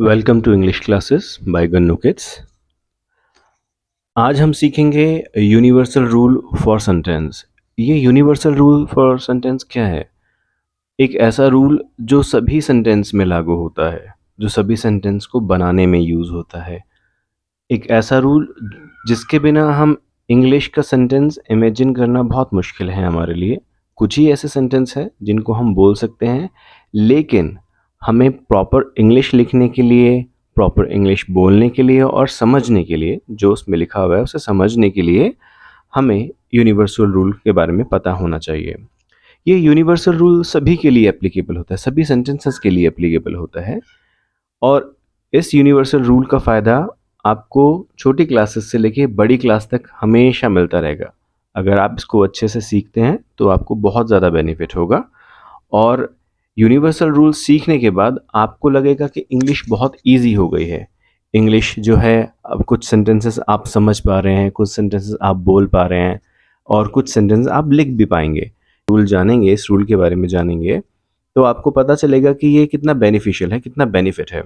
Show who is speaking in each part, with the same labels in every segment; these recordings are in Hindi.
Speaker 1: Welcome to English classes by Gannu kids. आज हम सीखेंगे यूनिवर्सल रूल फॉर सेंटेंस। ये यूनिवर्सल रूल फॉर सेंटेंस क्या है? एक ऐसा रूल जो सभी सेंटेंस में लागू होता है, जो सभी सेंटेंस को बनाने में यूज़ होता है। एक ऐसा रूल जिसके बिना हम इंग्लिश का सेंटेंस इमेजिन करना बहुत मुश्किल है हमारे लिए। कुछ ही ऐसे सेंटेंस हैं जिनको हम बोल सकते हैं, लेकिन हमें प्रॉपर इंग्लिश लिखने के लिए, प्रॉपर इंग्लिश बोलने के लिए और समझने के लिए, जो उसमें लिखा हुआ है उसे समझने के लिए हमें यूनिवर्सल रूल के बारे में पता होना चाहिए। ये यूनिवर्सल रूल सभी के लिए एप्लीकेबल होता है, सभी सेंटेंसेस के लिए एप्लीकेबल होता है। और इस यूनिवर्सल रूल का फ़ायदा आपको छोटी क्लासेस से लेके बड़ी क्लास तक हमेशा मिलता रहेगा। अगर आप इसको अच्छे से सीखते हैं तो आपको बहुत ज़्यादा बेनिफिट होगा। और यूनिवर्सल रूल सीखने के बाद आपको लगेगा कि इंग्लिश बहुत ईजी हो गई है। इंग्लिश जो है, अब कुछ सेंटेंसेस आप समझ पा रहे हैं, कुछ सेंटेंसेस आप बोल पा रहे हैं और कुछ सेंटेंस आप लिख भी पाएंगे। रूल जानेंगे, इस रूल के बारे में जानेंगे तो आपको पता चलेगा कि ये कितना बेनिफिशियल है, कितना बेनिफिट है।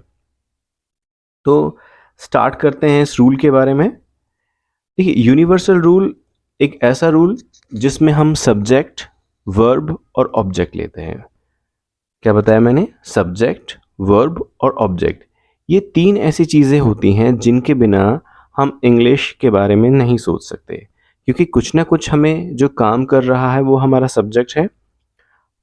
Speaker 1: तो स्टार्ट करते हैं इस रूल के बारे में। देखिए, यूनिवर्सल रूल एक ऐसा रूल जिसमें हम सब्जेक्ट, वर्ब और ऑब्जेक्ट लेते हैं। क्या बताया मैंने? सब्जेक्ट, वर्ब और ऑब्जेक्ट, ये तीन ऐसी चीज़ें होती हैं जिनके बिना हम इंग्लिश के बारे में नहीं सोच सकते, क्योंकि कुछ ना कुछ हमें जो काम कर रहा है वो हमारा सब्जेक्ट है,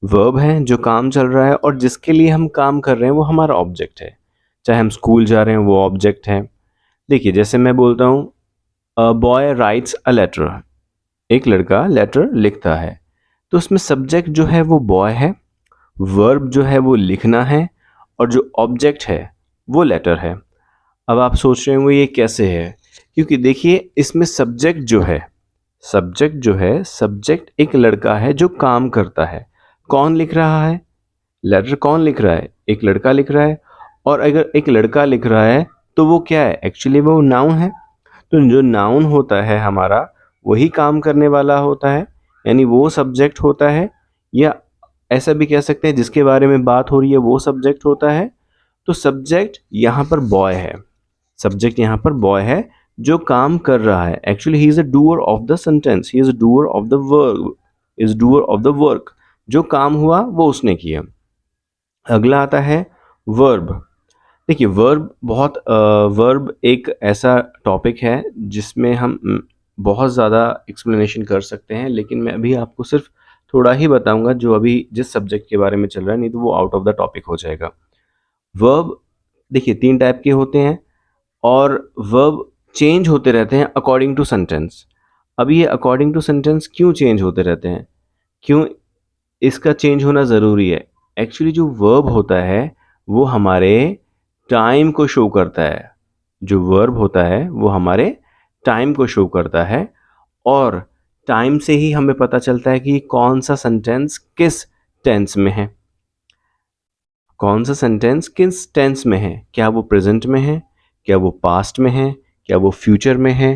Speaker 1: वर्ब है जो काम चल रहा है, और जिसके लिए हम काम कर रहे हैं वो हमारा ऑब्जेक्ट है। चाहे हम स्कूल जा रहे हैं वो ऑब्जेक्ट है। देखिए, जैसे मैं बोलता हूँ a boy writes a letter, एक लड़का लेटर लिखता है, तो उसमें सब्जेक्ट जो है वो बॉय है, वर्ब जो है वो लिखना है, और जो ऑब्जेक्ट है वो लेटर है। अब आप सोच रहे होंगे ये कैसे है? क्योंकि देखिए, इसमें सब्जेक्ट एक लड़का है जो काम करता है। कौन लिख रहा है? लेटर कौन लिख रहा है? एक लड़का लिख रहा है। और अगर एक लड़का लिख रहा है तो वो क्या है? एक्चुअली वो नाउन है। तो जो नाउन होता है हमारा, वही काम करने वाला होता है, यानी वो सब्जेक्ट होता है। या ऐसा भी कह सकते हैं, जिसके बारे में बात हो रही है वो सब्जेक्ट होता है। तो सब्जेक्ट यहाँ पर बॉय है, सब्जेक्ट यहाँ पर बॉय है जो काम कर रहा है। Actually he is a doer of the sentence, he is a doer of the work, is doer of the work. जो काम हुआ वो उसने किया। अगला आता है वर्ब। देखिए, वर्ब एक ऐसा टॉपिक है जिसमें हम बहुत ज़्यादा एक्सप्लेनेशन कर सकते हैं, लेकिन मैं अभी आपको सिर्फ थोड़ा ही बताऊंगा जो अभी जिस सब्जेक्ट के बारे में चल रहा है, नहीं तो वो आउट ऑफ द टॉपिक हो जाएगा। वर्ब देखिए तीन टाइप के होते हैं, और वर्ब चेंज होते रहते हैं अकॉर्डिंग टू सेंटेंस। अब ये अकॉर्डिंग टू सेंटेंस क्यों चेंज होते रहते हैं? क्यों इसका चेंज होना ज़रूरी है? एक्चुअली जो वर्ब होता है वो हमारे टाइम को शो करता है। जो वर्ब होता है वो हमारे टाइम को शो करता है, और टाइम से ही हमें पता चलता है कि कौन सा सेंटेंस किस टेंस में है। कौन सा सेंटेंस किस टेंस में है? क्या वो प्रेजेंट में है, क्या वो पास्ट में है, क्या वो फ्यूचर में है?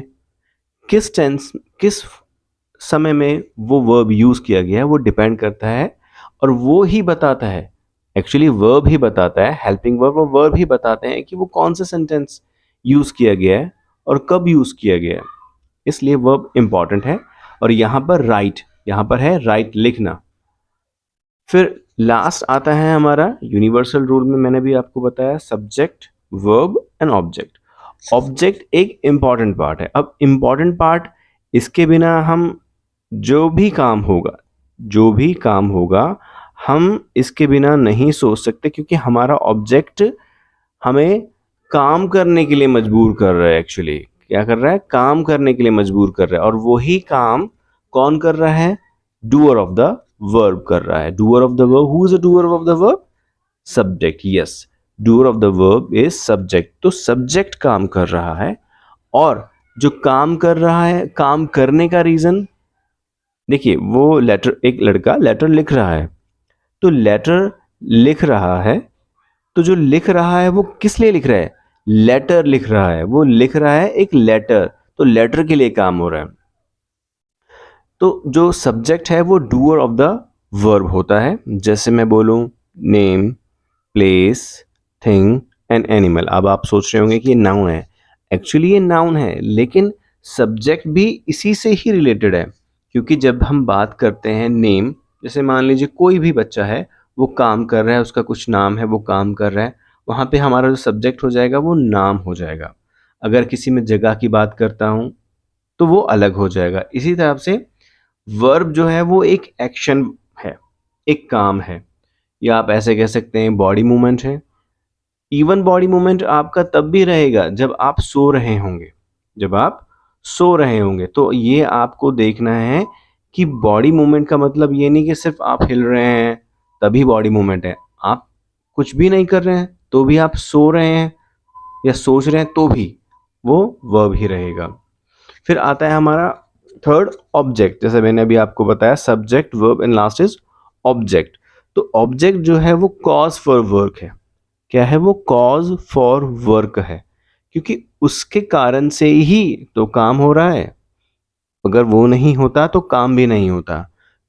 Speaker 1: किस टेंस, किस समय में वो वर्ब यूज़ किया गया है, वो डिपेंड करता है। और वो ही बताता है, एक्चुअली वर्ब ही बताता है, हेल्पिंग वर्ब और वर्ब ही बताते हैं कि वो कौन सा सेंटेंस यूज़ किया गया है और कब यूज़ किया गया है। इसलिए वर्ब इंपॉर्टेंट है। और यहाँ पर राइट, यहाँ पर है राइट, लिखना। फिर लास्ट आता है हमारा यूनिवर्सल रूल में, मैंने भी आपको बताया, subject, verb and object. Object एक इम्पॉर्टेंट पार्ट है। अब इम्पॉर्टेंट पार्ट, इसके बिना हम जो भी काम होगा, जो भी काम होगा, हम इसके बिना नहीं सोच सकते, क्योंकि हमारा ऑब्जेक्ट हमें काम करने के लिए मजबूर कर रहा है। एक्चुअली क्या कर रहा है? काम करने के लिए मजबूर कर रहा है। और वही काम कौन कर रहा है? डूअर ऑफ द वर्ब कर रहा है। Doer of the verb, who is the doer of the verb? Subject. Yes, doer of the verb is subject. तो सब्जेक्ट काम कर रहा है, और जो काम कर रहा है, काम करने का रीजन देखिए, वो लेटर, एक लड़का लेटर लिख रहा है, तो लेटर लिख रहा है, तो जो लिख रहा है वो किस लिए लिख रहा है? लेटर लिख रहा है, वो लिख रहा है एक लेटर, तो लेटर के लिए काम हो रहा है। तो जो सब्जेक्ट है वो डूअर ऑफ द वर्ब होता है। जैसे मैं बोलूं name, place, thing, an animal. अब आप सोच रहे होंगे कि ये नाउन है, एक्चुअली ये नाउन है, लेकिन सब्जेक्ट भी इसी से ही रिलेटेड है, क्योंकि जब हम बात करते हैं नेम, जैसे मान लीजिए कोई भी बच्चा है, वो काम कर रहा है, उसका कुछ नाम है, वो काम कर रहा है, वहाँ पे हमारा जो सब्जेक्ट हो जाएगा वो नाम हो जाएगा। अगर किसी में जगह की बात करता हूँ तो वो अलग हो जाएगा। इसी तरह से वर्ब जो है वो एक एक्शन है, एक काम है, या आप ऐसे कह सकते हैं बॉडी मूवमेंट है। इवन बॉडी मूवमेंट आपका तब भी रहेगा जब आप सो रहे होंगे, जब आप सो रहे होंगे। तो ये आपको देखना है कि बॉडी मूवमेंट का मतलब ये नहीं कि सिर्फ आप हिल रहे हैं तभी बॉडी मूवमेंट है, आप कुछ भी नहीं कर रहे हैं तो भी, आप सो रहे हैं या सोच रहे हैं तो भी वो वर्ब ही रहेगा। फिर आता है हमारा थर्ड, ऑब्जेक्ट। जैसे मैंने अभी आपको बताया subject verb and last is object. तो ऑब्जेक्ट जो है वो कॉज फॉर वर्क है। क्या है वो? कॉज फॉर वर्क है, क्योंकि उसके कारण से ही तो काम हो रहा है। अगर वो नहीं होता तो काम भी नहीं होता।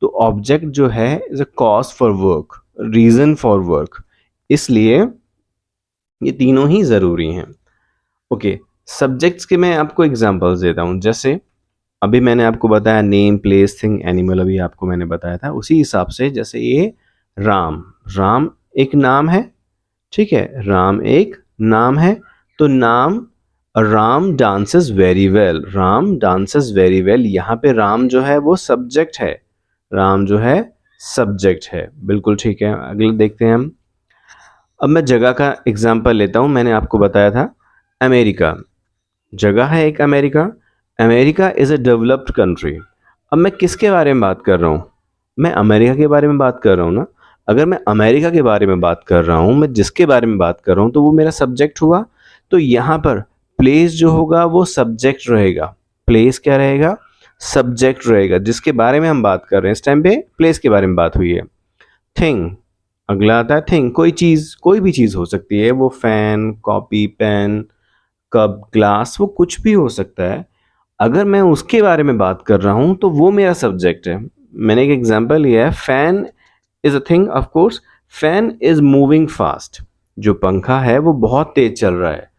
Speaker 1: तो ऑब्जेक्ट जो है is a cause for work, reason for work, इसलिए ये तीनों ही ज़रूरी हैं। ओके, सब्जेक्ट्स के मैं आपको एग्जांपल्स देता हूँ। जैसे अभी मैंने आपको बताया नेम, प्लेस, थिंग, एनिमल, अभी आपको मैंने बताया था, उसी हिसाब से जैसे ये राम, राम एक नाम है, ठीक है, राम एक नाम है। तो नाम, Ram dances very well, Ram dances very well, यहाँ पे राम जो है वो सब्जेक्ट है, राम जो है सब्जेक्ट है, बिल्कुल ठीक है। अगले देखते हैं हम। अब मैं जगह का एग्जांपल लेता हूँ। मैंने आपको बताया था अमेरिका, जगह है एक America. America is a developed country. अब मैं किसके बारे में बात कर रहा हूँ? मैं अमेरिका के बारे में बात कर रहा हूँ ना। अगर मैं अमेरिका के बारे में बात कर रहा हूँ, मैं जिसके बारे में बात कर रहा हूँ, तो वो मेरा सब्जेक्ट हुआ। तो यहाँ पर प्लेस जो होगा वो सब्जेक्ट रहेगा। प्लेस क्या रहेगा? सब्जेक्ट रहेगा, जिसके बारे में हम बात कर रहे हैं। इस टाइम पे प्लेस के बारे में बात हुई है। थिंग, अगला आता है थिंग। कोई चीज़, कोई भी चीज़ हो सकती है, वो fan, copy, pen, cup, glass, वो कुछ भी हो सकता है। अगर मैं उसके बारे में बात कर रहा हूँ तो वो मेरा सब्जेक्ट है। मैंने एक एग्जांपल लिया है, fan is a thing, of course fan is moving fast. जो पंखा है वो बहुत तेज चल रहा है,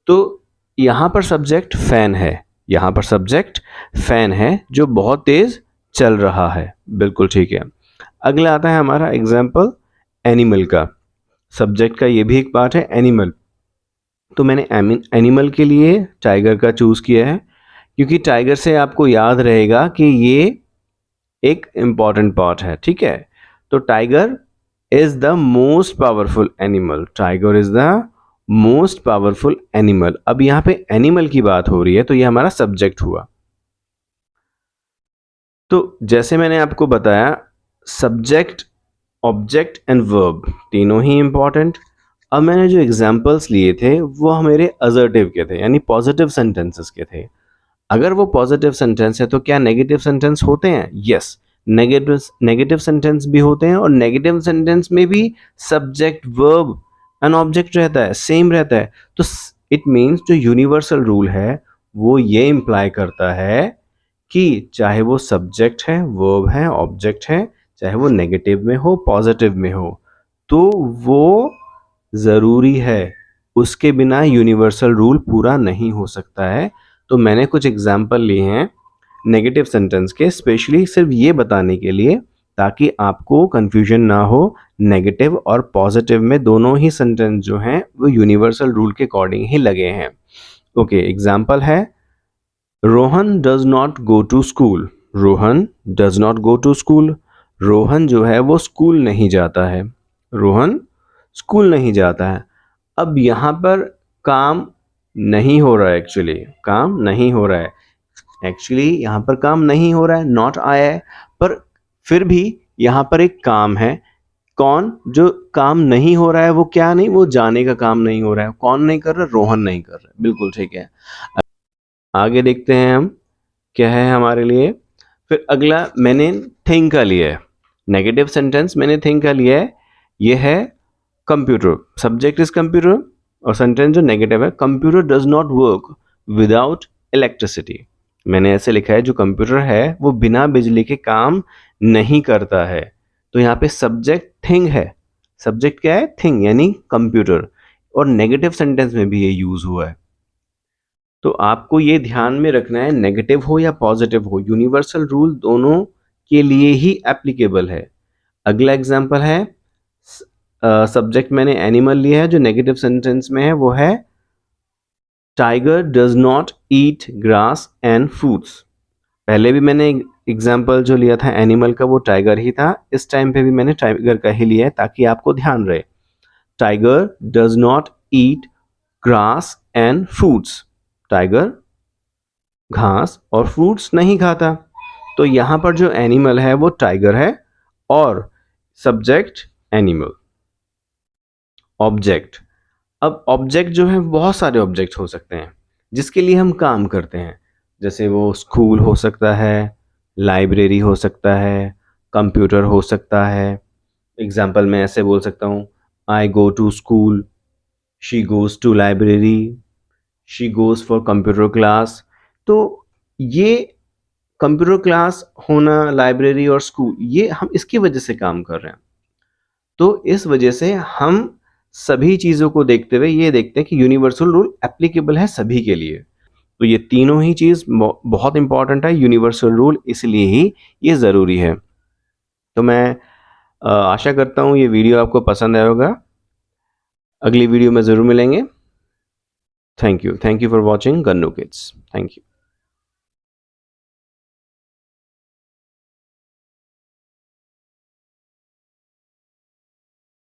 Speaker 1: तो यहाँ पर सब्जेक्ट फैन है, यहाँ पर सब्जेक्ट फैन है जो बहुत तेज चल रहा है, बिल्कुल ठीक है। अगला आता है हमारा एग्जाम्पल एनिमल का। सब्जेक्ट का ये भी एक पार्ट है, एनिमल। तो मैंने एनिमल के लिए टाइगर का चूज़ किया है, क्योंकि टाइगर से आपको याद रहेगा कि ये एक इम्पॉर्टेंट पार्ट है, ठीक है। तो tiger is the most powerful animal, tiger is the most powerful animal. अब यहाँ पे एनिमल की बात हो रही है, तो ये हमारा सब्जेक्ट हुआ। तो जैसे मैंने आपको बताया, सब्जेक्ट, ऑब्जेक्ट एंड वर्ब तीनों ही इम्पॉर्टेंट। अब मैंने जो एग्जाम्पल्स लिए थे वो मेरे असर्टिव के थे, यानी पॉजिटिव सेंटेंसेस के थे। अगर वो पॉजिटिव सेंटेंस है तो क्या नेगेटिव सेंटेंस होते हैं? यस, नेगेटिव नेगेटिव सेंटेंस भी होते हैं, और नेगेटिव सेंटेंस में भी सब्जेक्ट, वर्ब एंड ऑब्जेक्ट रहता है, सेम रहता है। तो इट मीन्स जो यूनिवर्सल रूल है वो ये इम्प्लाई करता है कि चाहे वो सब्जेक्ट है, वर्ब है, ऑब्जेक्ट है, चाहे वो नेगेटिव में हो, पॉजिटिव में हो, तो वो ज़रूरी है। उसके बिना यूनिवर्सल रूल पूरा नहीं हो सकता है। तो मैंने कुछ एग्जाम्पल लिए हैं नेगेटिव सेंटेंस के, स्पेशली सिर्फ ये बताने के लिए, ताकि आपको कंफ्यूजन ना हो। नेगेटिव और पॉजिटिव में दोनों ही सेंटेंस जो हैं वो यूनिवर्सल रूल के अकॉर्डिंग ही लगे हैं। ओके, एग्जाम्पल है, Rohan does not go to school. Rohan does not go to school, Rohan जो है वो स्कूल नहीं जाता है, रोहन स्कूल नहीं जाता है। अब यहाँ पर काम नहीं हो रहा है, एक्चुअली काम नहीं हो रहा है, एक्चुअली यहाँ पर काम नहीं हो रहा है, नॉट आया है, पर फिर भी यहाँ पर एक काम है। कौन जो काम नहीं हो रहा है? वो क्या नहीं, वो जाने का काम नहीं हो रहा है। कौन नहीं कर रहा? रोहन नहीं कर रहा है, बिल्कुल ठीक है। आगे देखते हैं हम क्या है हमारे लिए। फिर अगला मैंने थिंक का लिया है, नेगेटिव सेंटेंस मैंने थिंक का लिया है। ये है कंप्यूटर, सब्जेक्ट इज कंप्यूटर, और सेंटेंस जो नेगेटिव है, computer does not work without electricity. मैंने ऐसे लिखा है जो कंप्यूटर है वो बिना बिजली के काम नहीं करता है। तो यहाँ पे सब्जेक्ट थिंग है, सब्जेक्ट क्या है? थिंग, यानी कंप्यूटर। और नेगेटिव सेंटेंस में भी ये यूज हुआ है। तो आपको ये ध्यान में रखना है, नेगेटिव हो या पॉजिटिव हो, यूनिवर्सल रूल दोनों के लिए ही एप्लीकेबल है। अगला एग्जाम्पल है, सब्जेक्ट मैंने एनिमल लिया है, जो नेगेटिव सेंटेंस में है वो है tiger does not eat grass and fruits. पहले भी मैंने एग्जाम्पल जो लिया था एनिमल का वो टाइगर ही था, इस टाइम पे भी मैंने टाइगर का ही लिया है ताकि आपको ध्यान रहे। Tiger does not eat grass and fruits. Tiger घास और फ्रूट्स नहीं खाता। तो यहां पर जो एनिमल है वो टाइगर है और सब्जेक्ट एनिमल। ऑब्जेक्ट, अब ऑब्जेक्ट जो है बहुत सारे ऑब्जेक्ट हो सकते हैं जिसके लिए हम काम करते हैं, जैसे वो स्कूल हो सकता है, लाइब्रेरी हो सकता है, कंप्यूटर हो सकता है। एग्जाम्पल मैं ऐसे बोल सकता हूँ, I go to school, she goes to library, she goes for computer class. तो ये कंप्यूटर क्लास होना, लाइब्रेरी और स्कूल, ये हम इसकी वजह से काम कर रहे हैं। तो इस वजह से हम सभी चीज़ों को देखते हुए ये देखते हैं कि यूनिवर्सल रूल एप्लीकेबल है सभी के लिए। तो ये तीनों ही चीज़ बहुत इंपॉर्टेंट है, यूनिवर्सल रूल इसलिए ही ये ज़रूरी है। तो मैं आशा करता हूँ ये वीडियो आपको पसंद आया होगा। अगली वीडियो में ज़रूर मिलेंगे। Thank you for watching Gannu kids. Thank you.